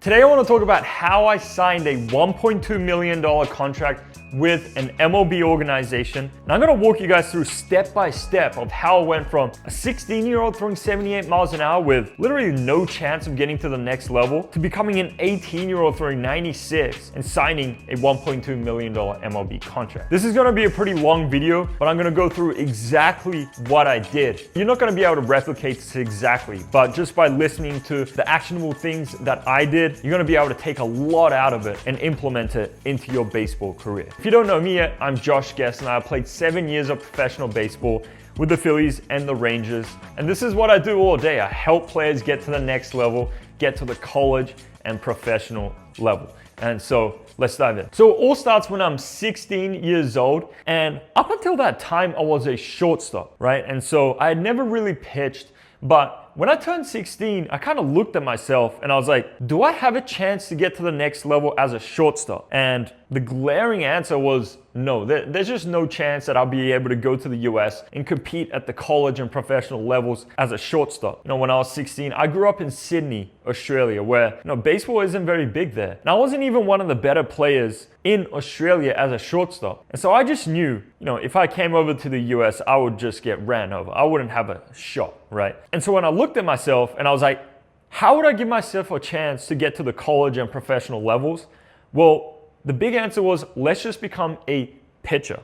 Today I want to talk about how I signed a $1.2 million contract with an MLB organization. And I'm going to walk you guys through step by step of how I went from a 16-year-old throwing 78 miles an hour with literally no chance of getting to the next level to becoming an 18-year-old throwing 96 and signing a $1.2 million MLB contract. This is going to be a pretty long video, but I'm going to go through exactly what I did. You're not going to be able to replicate this exactly, but just by listening to the actionable things that I did, you're going to be able to take a lot out of it and implement it into your baseball career. If you don't know me yet, I'm Josh Guest and I played 7 years of professional baseball with the Phillies and the Rangers. And this is what I do all day. I help players get to the next level, get to the college and professional level. And so let's dive in. So it all starts when I'm 16 years old. And up until that time, I was a shortstop, right? And so I had never really pitched, but when I turned 16, I kind of looked at myself and I was like, do I have a chance to get to the next level as a shortstop? And the glaring answer was no. There's just no chance that I'll be able to go to the US and compete at the college and professional levels as a shortstop. When I was 16, I grew up in Sydney, Australia, where baseball isn't very big there. And I wasn't even one of the better players in Australia as a shortstop. And so I just knew, if I came over to the US, I would just get ran over. I wouldn't have a shot, right? And so when I looked at myself and I was like, how would I give myself a chance to get to the college and professional levels? Well, the big answer was, let's just become a pitcher.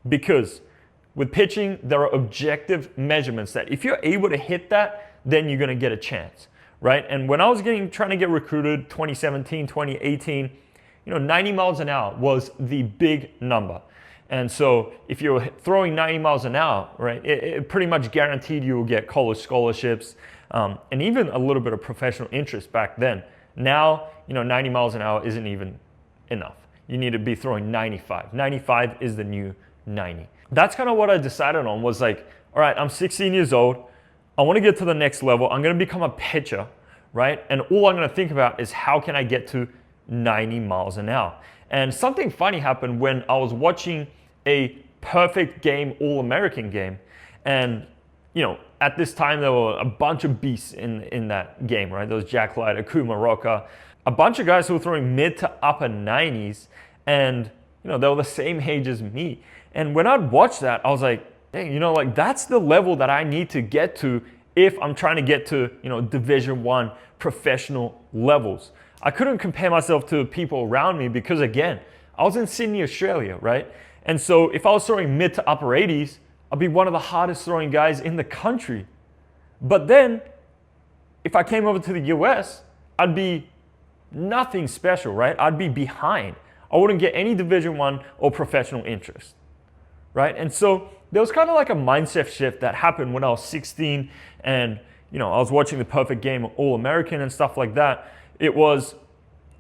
Because with pitching, there are objective measurements that if you're able to hit that, then you're going to get a chance, right? And when I was trying to get recruited 2017, 2018, 90 miles an hour was the big number. And so if you're throwing 90 miles an hour, right, it pretty much guaranteed you will get college scholarships and even a little bit of professional interest back then. Now, 90 miles an hour isn't even enough. You need to be throwing 95. 95 is the new 90. That's kind of what I decided on, was like, all right, I'm 16 years old. I want to get to the next level. I'm going to become a pitcher, right? And all I'm going to think about is how can I get to 90 miles an hour? And something funny happened when I was watching a perfect game, All-American game. And, at this time, there were a bunch of beasts in that game, right? There was Jack Light, Akuma Rocker, a bunch of guys who were throwing mid to upper 90s, and they were the same age as me. And when I'd watch that, I was like, dang, that's the level that I need to get to if I'm trying to get to Division I professional levels. I couldn't compare myself to people around me because, again, I was in Sydney, Australia, right? And so if I was throwing mid to upper 80s, I'd be one of the hardest throwing guys in the country. But then if I came over to the US, I'd be nothing special, right? I'd be behind. I wouldn't get any Division I or professional interest, right? And so there was kind of like a mindset shift that happened when I was 16 and, I was watching the perfect game, All-American and stuff like that. It was,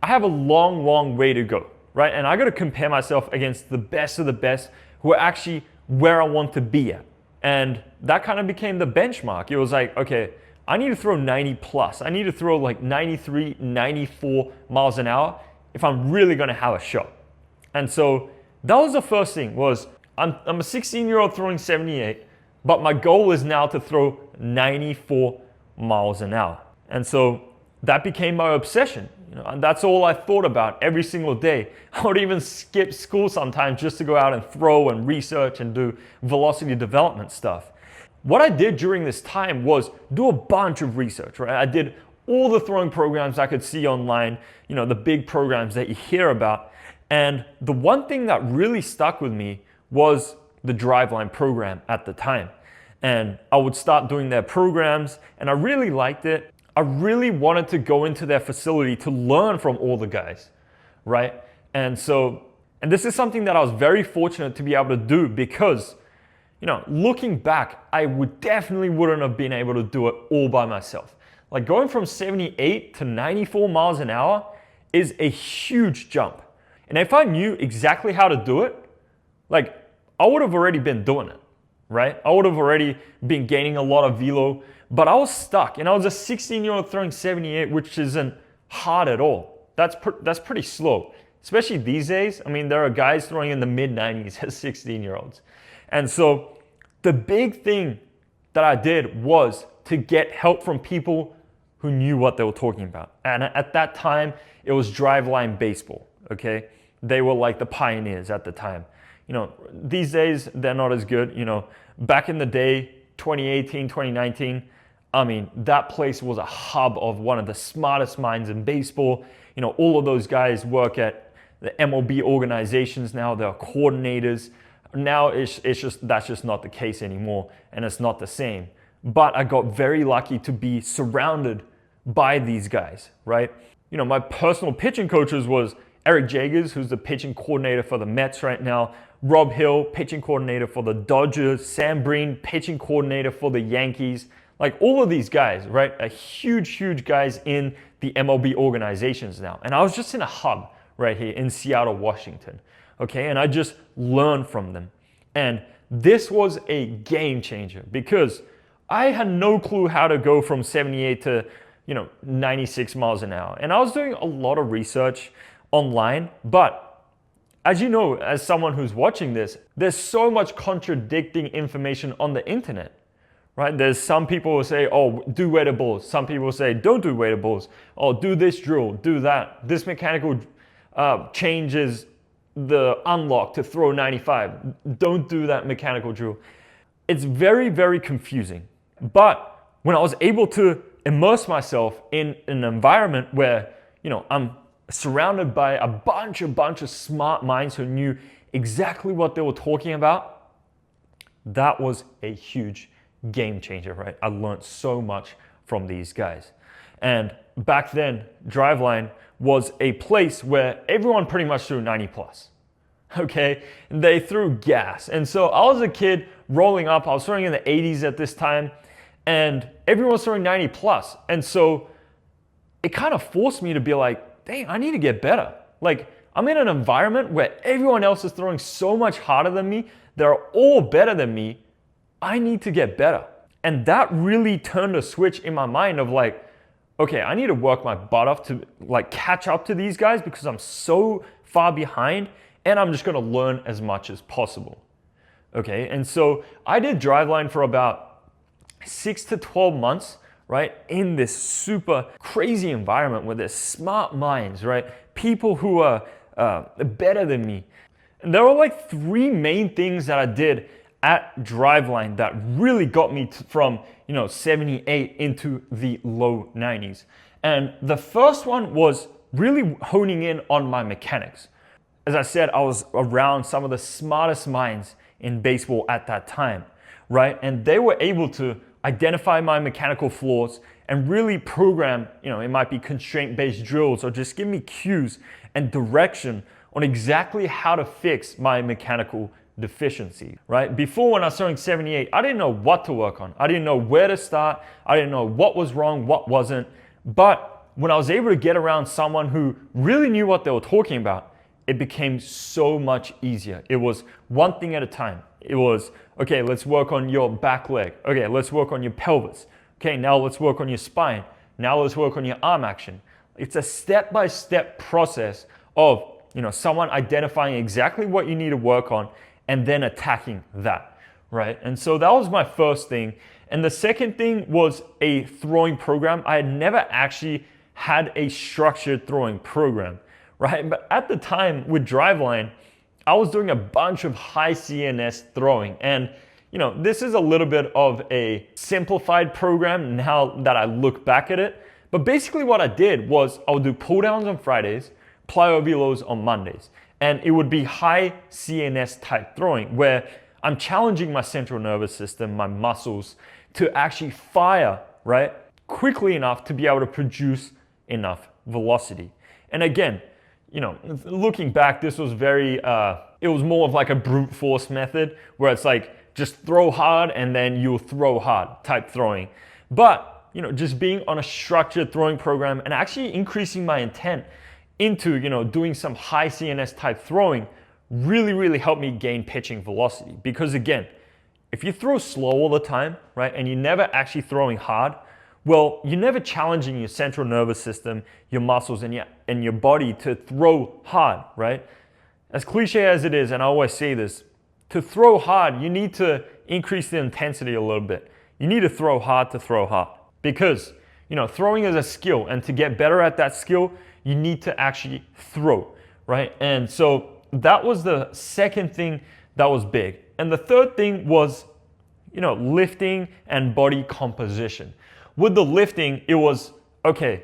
I have a long, long way to go, right? And I got to compare myself against the best of the best who are actually where I want to be at. And that kind of became the benchmark. It was like, okay, I need to throw 90 plus. I need to throw like 93, 94 miles an hour if I'm really going to have a shot. And so that was the first thing, was I'm a 16-year-old throwing 78, but my goal is now to throw 94 miles an hour. And so that became my obsession. And that's all I thought about every single day. I would even skip school sometimes just to go out and throw and research and do velocity development stuff. What I did during this time was do a bunch of research, right? I did all the throwing programs I could see online, the big programs that you hear about. And the one thing that really stuck with me was the Driveline program at the time. And I would start doing their programs and I really liked it. I really wanted to go into their facility to learn from all the guys, right? And this is something that I was very fortunate to be able to do because, looking back, I definitely wouldn't have been able to do it all by myself. Like going from 78 to 94 miles an hour is a huge jump. And if I knew exactly how to do it, I would have already been doing it, right? I would have already been gaining a lot of velo. But I was stuck, and I was a 16-year-old throwing 78, which isn't hard at all. That's pretty slow, especially these days. I mean, there are guys throwing in the mid-90s as 16-year-olds. And so the big thing that I did was to get help from people who knew what they were talking about. And at that time, it was Driveline baseball, okay? They were like the pioneers at the time. These days, they're not as good. Back in the day, 2018, 2019, I mean, that place was a hub of one of the smartest minds in baseball. All of those guys work at the MLB organizations now. They're coordinators. Now that's just not the case anymore, and it's not the same. But I got very lucky to be surrounded by these guys, right? My personal pitching coaches was Eric Jagers, who's the pitching coordinator for the Mets right now, Rob Hill, pitching coordinator for the Dodgers, Sam Breen, pitching coordinator for the Yankees. Like all of these guys, right? A huge guys in the MLB organizations now. And I was just in a hub right here in Seattle, Washington. Okay, and I just learned from them. And this was a game changer because I had no clue how to go from 78 to 96 miles an hour. And I was doing a lot of research online, but as you know, as someone who's watching this, there's so much contradicting information on the internet. Right? There's some people who say, oh, do weighted balls. Some people say, don't do weighted balls. Oh, do this drill, do that. This mechanical changes the unlock to throw 95. Don't do that mechanical drill. It's very confusing. But when I was able to immerse myself in an environment where, I'm surrounded by a bunch of smart minds who knew exactly what they were talking about, that was a huge game changer, right? I learned so much from these guys. And back then, Driveline was a place where everyone pretty much threw 90 plus. Okay? They threw gas. And so I was a kid rolling up. I was throwing in the 80s at this time, and everyone was throwing 90 plus. And so it kind of forced me to be like, dang, I need to get better. Like, I'm in an environment where everyone else is throwing so much harder than me. They're all better than me. I need to get better. And that really turned a switch in my mind of like, okay, I need to work my butt off to like catch up to these guys because I'm so far behind, and I'm just gonna learn as much as possible. Okay, and so I did Driveline for about 6 to 12 months, right? In this super crazy environment where there's smart minds, right? People who are better than me. And there were like 3 main things that I did at Driveline that really got me from 78 into the low 90s. And the first one was really honing in on my mechanics. As I said, I was around some of the smartest minds in baseball at that time, right? And they were able to identify my mechanical flaws and really program, it might be constraint-based drills or just give me cues and direction on exactly how to fix my mechanical deficiency, right? Before, when I was throwing 78, I didn't know what to work on. I didn't know where to start. I didn't know what was wrong, what wasn't. But when I was able to get around someone who really knew what they were talking about, it became so much easier. It was one thing at a time. It was, okay, let's work on your back leg. Okay, let's work on your pelvis. Okay, now let's work on your spine. Now let's work on your arm action. It's a step-by-step process of, someone identifying exactly what you need to work on and then attacking that, right? And so that was my first thing. And the second thing was a throwing program. I had never actually had a structured throwing program, right? But at the time with Driveline, I was doing a bunch of high CNS throwing. And this is a little bit of a simplified program now that I look back at it. But basically what I did was I would do pull downs on Fridays, plyo lows on Mondays. And it would be high CNS type throwing where I'm challenging my central nervous system, my muscles to actually fire, right, quickly enough to be able to produce enough velocity. And again, looking back, this was it was more of like a brute force method where it's like just throw hard and then you'll throw hard type throwing. But, just being on a structured throwing program and actually increasing my intent into doing some high CNS type throwing really helped me gain pitching velocity. Because again, if you throw slow all the time, right, and you're never actually throwing hard, well, you're never challenging your central nervous system, your muscles, and your body to throw hard, right? As cliche as it is, and I always say this, to throw hard, you need to increase the intensity a little bit. You need to throw hard to throw hard. Because throwing is a skill, and to get better at that skill, you need to actually throw, right? And so that was the second thing that was big. And the third thing was, lifting and body composition. With the lifting, it was, okay,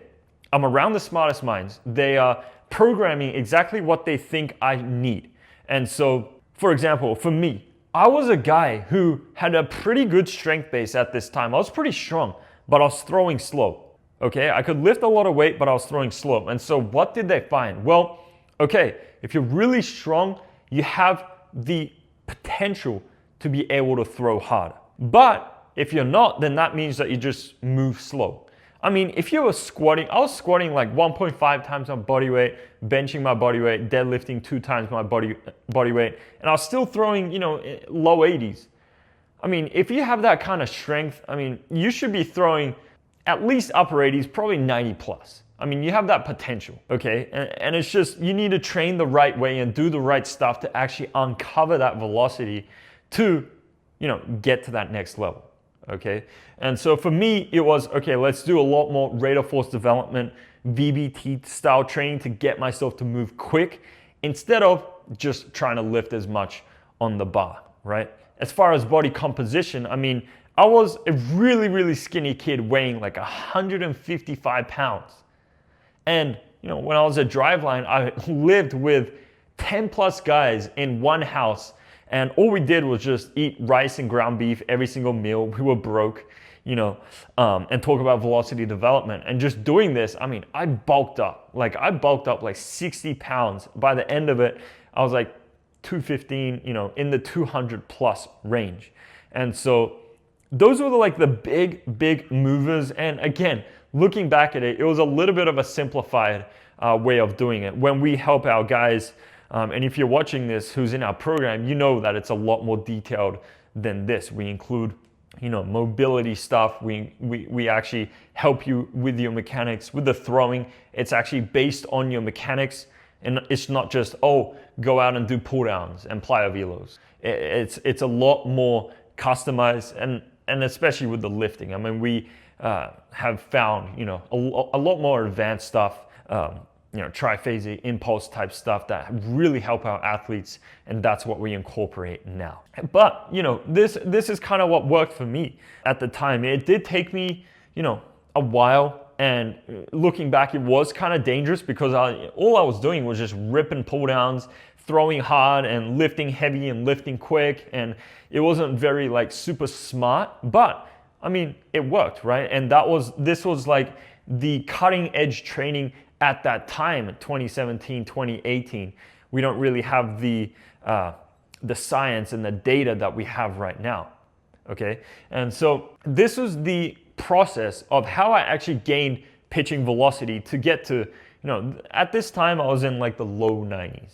I'm around the smartest minds. They are programming exactly what they think I need. And so, for example, for me, I was a guy who had a pretty good strength base at this time. I was pretty strong, but I was throwing slow. Okay, I could lift a lot of weight, but I was throwing slow. And so what did they find? Well, okay, if you're really strong, you have the potential to be able to throw hard. But if you're not, then that means that you just move slow. I mean, if you were squatting, I was squatting like 1.5 times my body weight, benching my body weight, deadlifting 2 times my body weight, and I was still throwing, low 80s. I mean, if you have that kind of strength, I mean, you should be throwing at least upper 80s, probably 90 plus. I mean, you have that potential, okay? And it's just, you need to train the right way and do the right stuff to actually uncover that velocity to, get to that next level, okay? And so for me, it was, okay, let's do a lot more rate of force development, VBT style training to get myself to move quick instead of just trying to lift as much on the bar, right? As far as body composition, I mean, I was a really, really skinny kid weighing like 155 pounds. And, when I was at Driveline, I lived with 10 plus guys in one house. And all we did was just eat rice and ground beef every single meal. We were broke, and talk about velocity development. And just doing this, I mean, I bulked up. Like 60 pounds. By the end of it, I was like 215, in the 200 plus range. And so those were the big movers. And again, looking back at it, it was a little bit of a simplified way of doing it. When we help our guys, and if you're watching this who's in our program, you know that it's a lot more detailed than this. We include, mobility stuff. We actually help you with your mechanics. With the throwing, it's actually based on your mechanics. And it's not just, go out and do pull downs and plyo velos. It's a lot more customized, and especially with the lifting. I mean, we have found, a lot more advanced stuff, triphasic impulse type stuff that really help our athletes, and that's what we incorporate now. But, this is kind of what worked for me at the time. It did take me, a while, and looking back, it was kind of dangerous because all I was doing was just ripping pull downs, throwing hard and lifting heavy and lifting quick, and it wasn't very super smart, but I mean, it worked, right? And this was like the cutting edge training at that time, 2017, 2018. We don't really have the science and the data that we have right now, okay? And so this was the process of how I actually gained pitching velocity to get to, at this time I was in like the low 90s.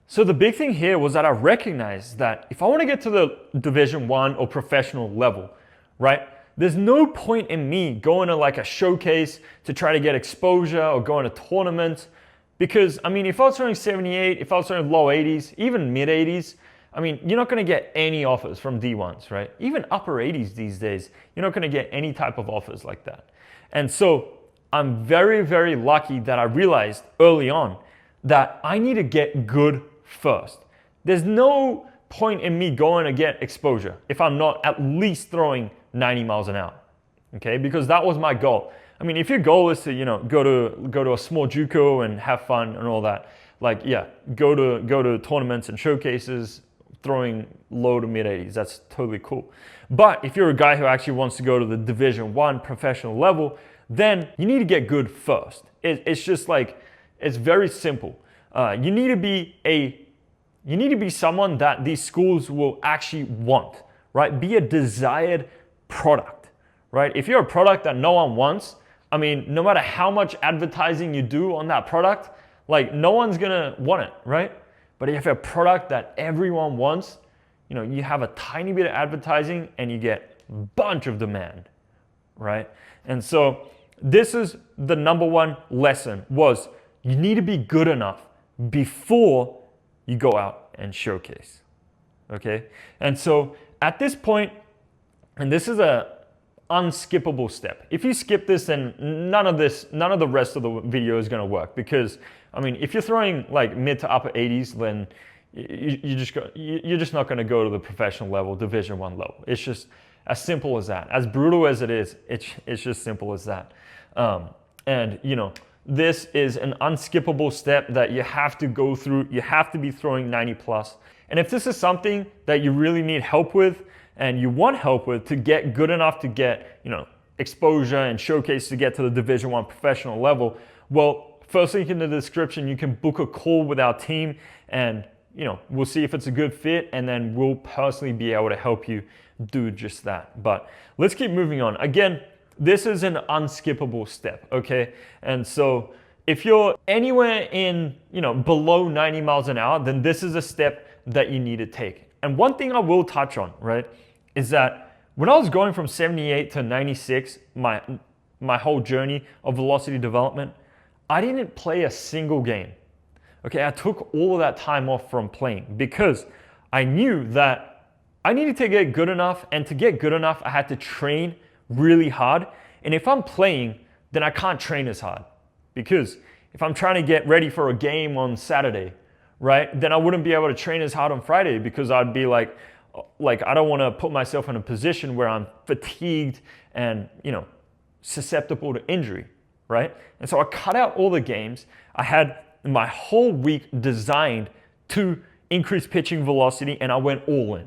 So the big thing here was that I recognized that if I want to get to the Division I or professional level, right? There's no point in me going to like a showcase to try to get exposure or going to tournaments, because I mean, if I was throwing 78, if I was throwing low 80s, even mid 80s, I mean, you're not going to get any offers from D1s, right? Even upper 80s these days, you're not going to get any type of offers like that. And so I'm very, very lucky that I realized early on that I need to get good first. There's no point in me going to get exposure if I'm not at least throwing 90 miles an hour, okay? Because that was my goal. I mean, if your goal is to, go to a small JUCO and have fun and all that, go to tournaments and showcases, throwing low to mid 80s, that's totally cool. But if you're a guy who actually wants to go to the Division I professional level, then you need to get good first. It's just it's very simple. You need to be someone that these schools will actually want, right? Be a desired product, right? If you're a product that no one wants, I mean, no matter how much advertising you do on that product, no one's gonna want it, right? But if you have a product that everyone wants, you have a tiny bit of advertising and you get a bunch of demand, right? And so this is the number one lesson, was you need to be good enough before you go out and showcase, okay? And so at this point, and this is unskippable step. If you skip this, then none of the rest of the video is going to work, because I mean, if you're throwing like mid to upper 80s, then you're just not going to go to the professional level, Division 1 level. It's just as simple as that. As brutal as it is, it's just simple as that. And you know, this is an unskippable step that you have to go through. You have to be throwing 90 plus. And if this is something that you really need help with, and you want help with to get good enough to get, you know, exposure and showcase to get to the Division 1 professional level, well, first link in the description, you can book a call with our team, and you know, we'll see if it's a good fit, and then we'll personally be able to help you do just that. But let's keep moving on. Again, this is an unskippable step, okay? And so if you're anywhere in, you know, below 90 miles an hour, then this is a step that you need to take. And one thing I will touch on, right, is that when I was going from 78 to 96, my whole journey of velocity development, I didn't play a single game. Okay, I took all of that time off from playing because I knew that I needed to get good enough, and to get good enough, I had to train really hard. And if I'm playing, then I can't train as hard, because if I'm trying to get ready for a game on Saturday, right, then I wouldn't be able to train as hard on Friday, because I'd be like I don't want to put myself in a position where I'm fatigued and, you know, susceptible to injury, right? And so I cut out all the games. I had my whole week designed to increase pitching velocity, and I went all in.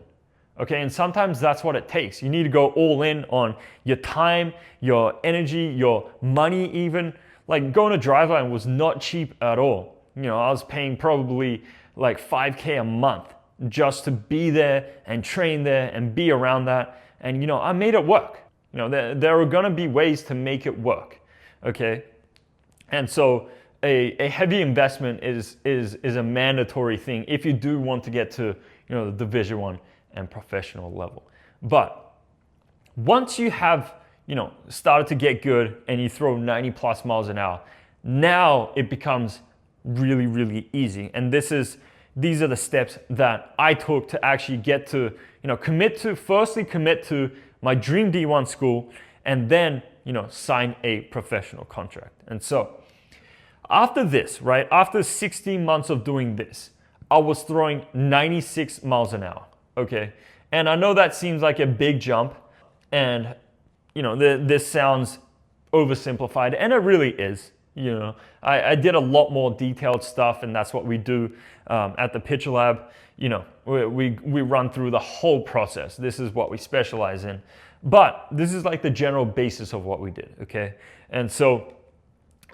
Okay, and sometimes that's what it takes. You need to go all in on your time, your energy, your money even. Like going to Driveline was not cheap at all. You know, I was paying probably like $5K a month just to be there and train there and be around that. And you know, I made it work. You know, there are gonna be ways to make it work, okay? And so a heavy investment is a mandatory thing if you do want to get to, you know, the Division 1 and professional level. But once you have, you know, started to get good and you throw 90 plus miles an hour, now it becomes really, really easy. And these are the steps that I took to actually get to, you know, firstly commit to my dream D1 school, and then, you know, sign a professional contract. And so after this, right, after 16 months of doing this, I was throwing 96 miles an hour, okay? And I know that seems like a big jump, and, you know, this sounds oversimplified, and it really is. You know, I did a lot more detailed stuff, and that's what we do at the Pitcher Lab. You know, we run through the whole process. This is what we specialize in. But this is like the general basis of what we did, okay? And so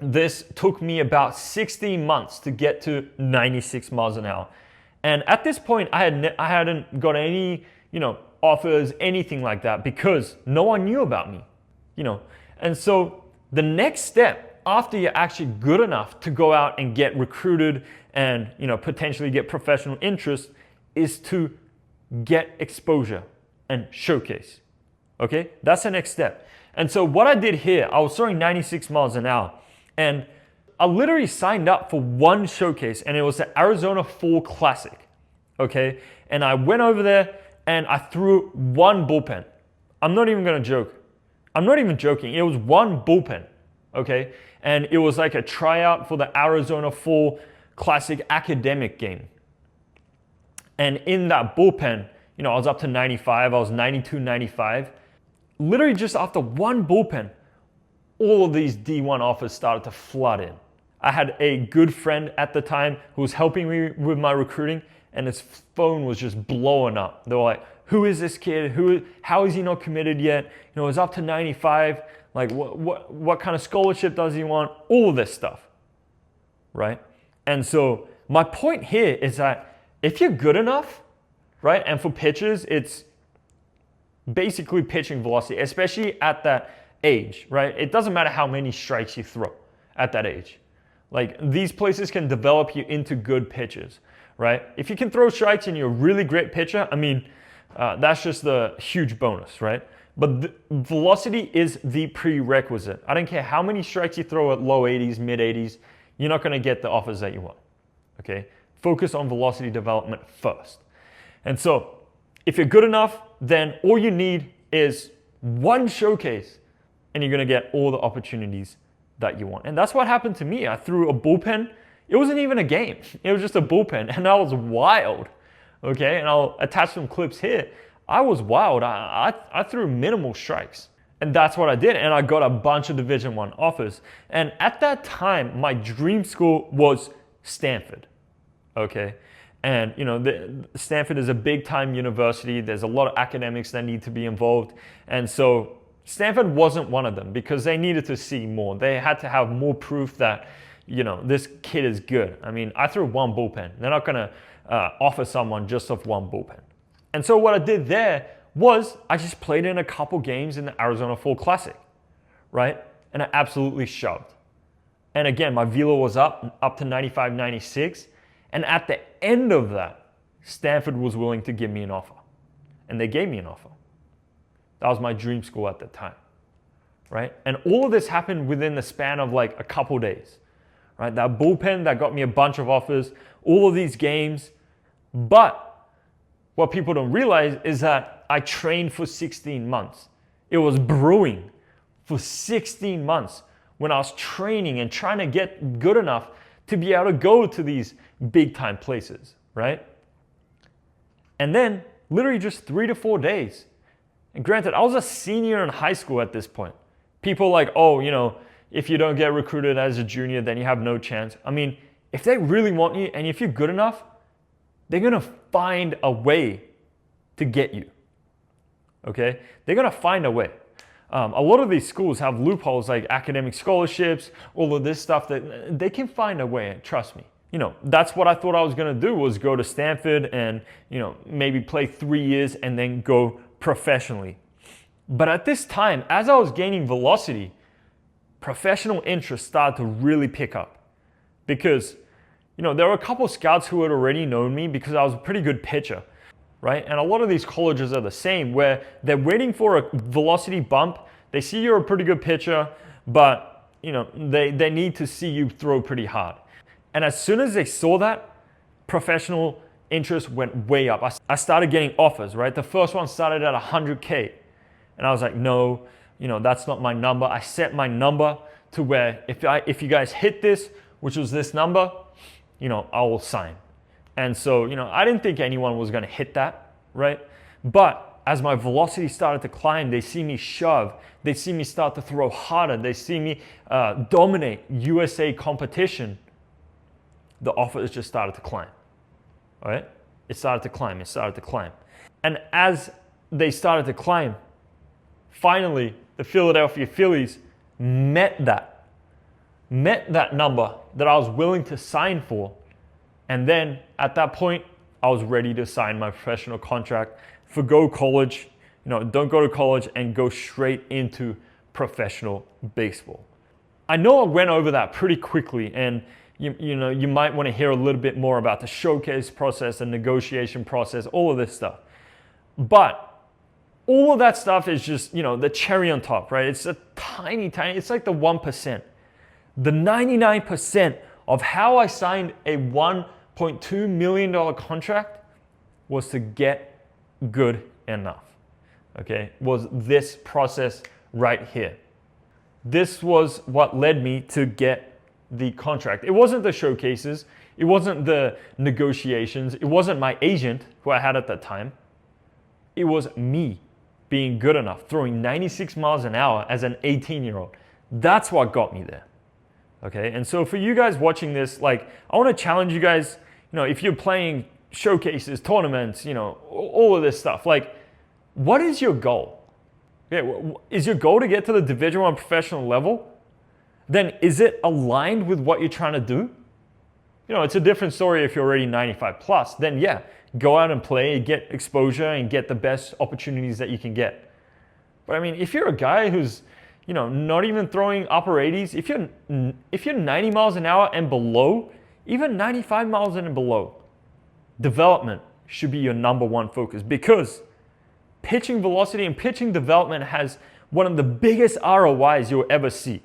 this took me about 16 months to get to 96 miles an hour. And at this point, I hadn't got any, you know, offers, anything like that, because no one knew about me, you know. And so the next step, after you're actually good enough to go out and get recruited and, you know, potentially get professional interest, is to get exposure and showcase. Okay, that's the next step. And so what I did here, I was throwing 96 miles an hour, and I literally signed up for one showcase, and it was the Arizona Fall Classic. Okay, and I went over there and I threw one bullpen. I'm not even gonna joke. I'm not even joking. It was one bullpen. Okay, and it was like a tryout for the Arizona Fall Classic academic game. And in that bullpen, you know, I was up to 95, I was 92, 95. Literally just after one bullpen, all of these D1 offers started to flood in. I had a good friend at the time who was helping me with my recruiting, and his phone was just blowing up. They were like, who is this kid? How is he not committed yet? You know, he's up to 95. Like, what kind of scholarship does he want? All of this stuff, right? And so my point here is that if you're good enough, right, and for pitchers, it's basically pitching velocity, especially at that age, right? It doesn't matter how many strikes you throw at that age. Like, these places can develop you into good pitchers, right? If you can throw strikes and you're a really great pitcher, I mean, that's just a huge bonus, right? But velocity is the prerequisite. I don't care how many strikes you throw at low 80s, mid 80s, you're not gonna get the offers that you want, okay? Focus on velocity development first. And so if you're good enough, then all you need is one showcase, and you're gonna get all the opportunities that you want. And that's what happened to me. I threw a bullpen. It wasn't even a game. It was just a bullpen, and I was wild. Okay, and I'll attach some clips here. I was wild. I threw minimal strikes. And that's what I did. And I got a bunch of Division I offers. And at that time, my dream school was Stanford. Okay. And Stanford is a big time university. There's a lot of academics that need to be involved. And so Stanford wasn't one of them because they needed to see more. They had to have more proof that, this kid is good. I mean, I threw one bullpen. They're not going to offer someone just off one bullpen. And so what I did there was I just played in a couple games in the Arizona Fall Classic, right? And I absolutely shoved. And again, my velo was up to 95, 96. And at the end of that, Stanford was willing to give me an offer. And they gave me an offer. That was my dream school at the time, right? And all of this happened within the span of like a couple days, right? That bullpen that got me a bunch of offers, all of these games. But what people don't realize is that I trained for 16 months. It was brewing for 16 months when I was training and trying to get good enough to be able to go to these big time places, right? And then literally just 3 to 4 days. And granted, I was a senior in high school at this point. People like, oh, if you don't get recruited as a junior, then you have no chance. I mean, if they really want you and if you're good enough, they're gonna find a way to get you. Okay? They're gonna find a way. A lot of these schools have loopholes like academic scholarships, all of this stuff that they can find a way, trust me. That's what I thought I was gonna do, was go to Stanford and, maybe play 3 years and then go professionally. But at this time, as I was gaining velocity, professional interest started to really pick up. Because, there were a couple of scouts who had already known me because I was a pretty good pitcher. Right? And a lot of these colleges are the same, where they're waiting for a velocity bump. They see you're a pretty good pitcher, but they need to see you throw pretty hard. And as soon as they saw that, professional interest went way up. I started getting offers, right? The first one started at 100K. And I was like, no, that's not my number. I set my number to where if you guys hit this, which was this number, I will sign. And so, I didn't think anyone was going to hit that, right? But as my velocity started to climb, they see me shove. They see me start to throw harder. They see me dominate USA competition. The offers just started to climb, right? It started to climb. It started to climb. And as they started to climb, finally, the Philadelphia Phillies met that number that I was willing to sign for. And then at that point, I was ready to sign my professional contract, forgo college, don't go to college and go straight into professional baseball. I know I went over that pretty quickly, and you might want to hear a little bit more about the showcase process, the negotiation process, all of this stuff. But all of that stuff is just, the cherry on top, right? It's a tiny, it's like the 1%. The 99% of how I signed a $1.2 million contract was to get good enough, okay? Was this process right here. This was what led me to get the contract. It wasn't the showcases. It wasn't the negotiations. It wasn't my agent who I had at that time. It was me being good enough, throwing 96 miles an hour as an 18-year-old. That's what got me there, okay? And so for you guys watching this, I want to challenge you guys, if you're playing showcases, tournaments, all of this stuff, what is your goal? Okay, is your goal to get to the Division I professional level? Then is it aligned with what you're trying to do? It's a different story if you're already 95 plus. Then yeah, go out and play, get exposure, and get the best opportunities that you can get. But I mean, if you're a guy who's, not even throwing upper 80s, if you're 90 miles an hour and below, even 95 miles and below, development should be your number one focus, because pitching velocity and pitching development has one of the biggest ROIs you'll ever see.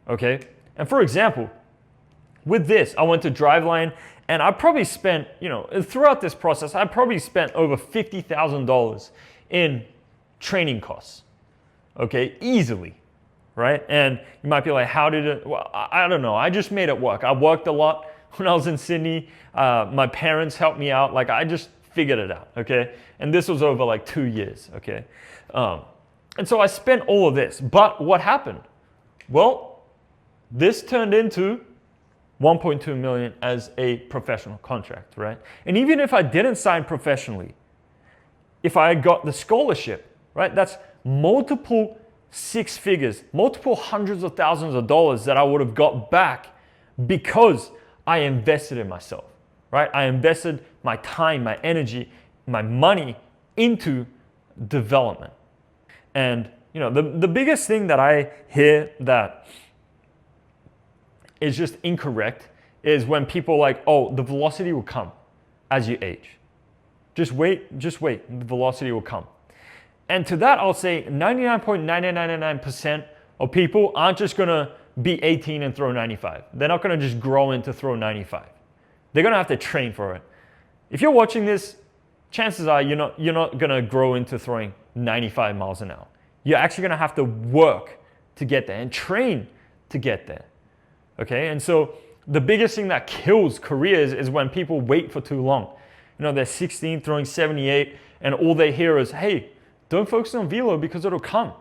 Okay? And for example, with this, I went to Driveline, and I probably spent, throughout this process, I probably spent over $50,000 in training costs. okay, easily, right? And you might be like, how did it, well, I don't know. I just made it work. I worked a lot when I was in Sydney. My parents helped me out. Like I just figured it out, okay? And this was over like 2 years, okay? And so I spent all of this, but what happened? Well, this turned into 1.2 million as a professional contract, right? And even if I didn't sign professionally, if I got the scholarship, right, that's multiple six figures, multiple hundreds of thousands of dollars that I would have got back because I invested in myself, right? I invested my time, my energy, my money into development. And you know, the biggest thing that I hear that is just incorrect is when people are like, oh, the velocity will come as you age. Just wait, the velocity will come. And to that, I'll say 99.9999% of people aren't just gonna be 18 and throw 95. They're not gonna just grow into throw 95. They're gonna have to train for it. If you're watching this, chances are you're not gonna grow into throwing 95 miles an hour. You're actually gonna have to work to get there and train to get there. Okay, and so the biggest thing that kills careers is when people wait for too long. You know, they're 16 throwing 78 and all they hear is, hey, don't focus on velo because it'll come.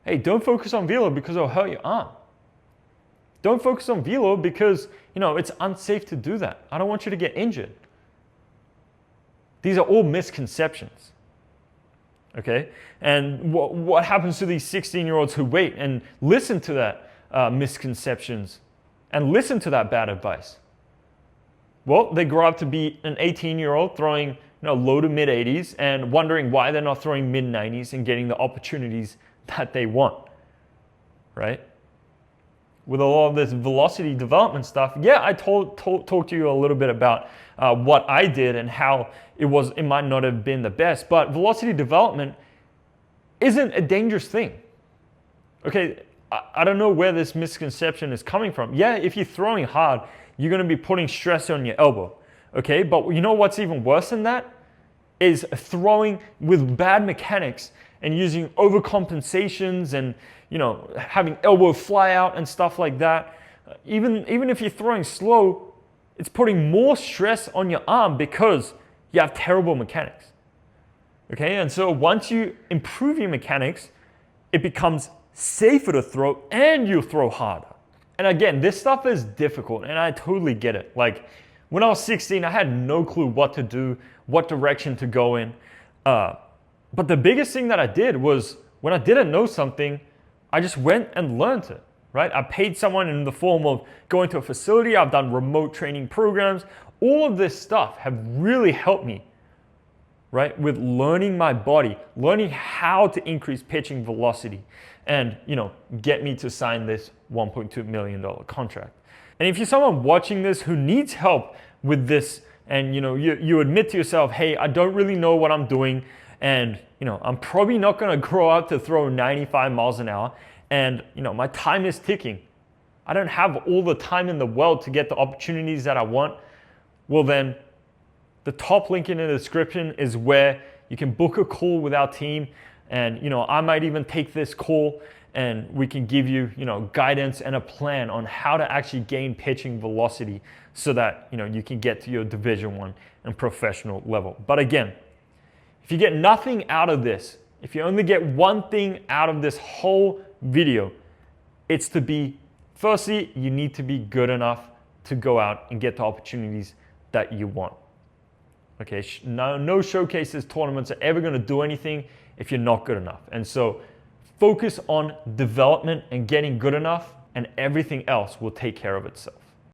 Hey, don't focus on velo because it'll hurt your arm. Don't focus on velo because, you know, it's unsafe to do that. I don't want you to get injured. These are all misconceptions. Okay? And what happens to these 16-year-olds who wait and listen to that misconceptions and listen to that bad advice? Well, they grow up to be an 18-year-old throwing, you know, low to mid 80s and wondering why they're not throwing mid 90s and getting the opportunities that they want, right? With a lot of this velocity development stuff, yeah, I talked to you a little bit about what I did and how it might not have been the best, but velocity development isn't a dangerous thing. Okay, I don't know where this misconception is coming from. Yeah, if you're throwing hard, you're going to be putting stress on your elbow. Okay, but you know what's even worse than that? Is throwing with bad mechanics and using overcompensations and, you know, having elbow fly out and stuff like that. Even if you're throwing slow, it's putting more stress on your arm because you have terrible mechanics. Okay, and so once you improve your mechanics, it becomes safer to throw and you throw harder. And again, this stuff is difficult and I totally get it. Like when I was 16, I had no clue what to do, what direction to go in. But the biggest thing that I did was when I didn't know something, I just went and learned it, right? I paid someone in the form of going to a facility. I've done remote training programs. All of this stuff have really helped me, right? With learning my body, learning how to increase pitching velocity and, you know, get me to sign this $1.2 million contract. And if you're someone watching this who needs help with this and, you know, you admit to yourself, hey, I don't really know what I'm doing and, you know, I'm probably not going to grow up to throw 95 miles an hour and, you know, my time is ticking. I don't have all the time in the world to get the opportunities that I want. Well, then the top link in the description is where you can book a call with our team. And, you know, I might even take this call and we can give you, you know, guidance and a plan on how to actually gain pitching velocity so that, you know, you can get to your Division I and professional level. But again, if you get nothing out of this, if you only get one thing out of this whole video, it's to be, firstly, you need to be good enough to go out and get the opportunities that you want. Okay, no showcases, tournaments are ever going to do anything if you're not good enough. And so focus on development and getting good enough and everything else will take care of itself.